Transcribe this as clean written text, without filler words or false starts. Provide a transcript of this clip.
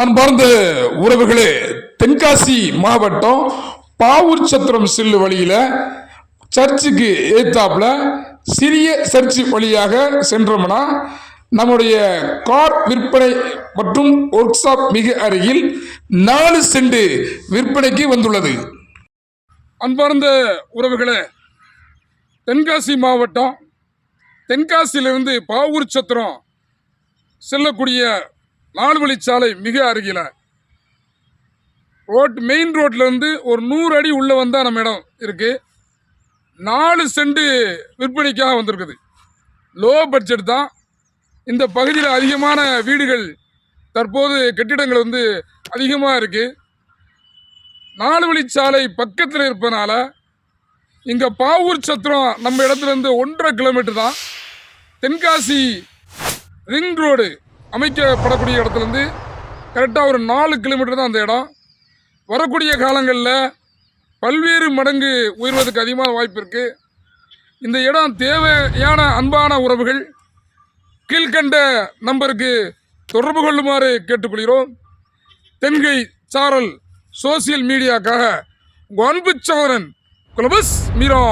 அன்பார்ந்த உறவுகளே, தென்காசி மாவட்டம் பாவூர் சத்திரம் செல்லு வழியில சர்ச்சுக்கு ஏத்தாப்புல சிறிய சர்ச்சு வழியாக சென்றோம்னா நம்முடைய கார் விற்பனை மற்றும் ஒர்க் ஷாப் மிக அருகில் 4 சென்ட் விற்பனைக்கு வந்துள்ளது. அன்பார்ந்த உறவுகளே, தென்காசி மாவட்டம் தென்காசியிலிருந்து பாவூர் சத்திரம் செல்லக்கூடிய 4 வழிச்சாலை மிக அருகில மெயின் ரோட்ல இருந்து ஒரு 100 அடி உள்ள வந்தா நம்ம இடம் இருக்கு. 4 சென்ட் விற்பனைக்காக வந்திருக்குது. லோ பட்ஜெட் தான். இந்த பகுதியில் அதிகமான வீடுகள் தற்போது கட்டிடங்கள் அதிகமாக இருக்கு. 4 வழிச்சாலை பக்கத்தில் இருப்பதனால இங்கே பாவூர் சத்திரம் நம்ம இடத்துல இருந்து 1.5 கிலோமீட்டர் தான். தென்காசி ரிங் ரோடு அமைக்கப்படக்கூடிய இடத்துலேருந்து கரெக்டாக ஒரு 4 கிலோமீட்டர் தான் அந்த இடம். வரக்கூடிய காலங்களில் பல்வேறு மடங்கு உயர்வதற்கு அதிகமான வாய்ப்பு இருக்குது. இந்த இடம் தேவையான அன்பான உறவுகள் கீழ்கண்ட நம்பருக்கு தொடர்பு கொள்ளுமாறு கேட்டுக்கொள்கிறோம். தென்கை சாரல் சோசியல் மீடியாக்காக உங்கள் அன்பு சகோதரன் குலபஸ் மீரா.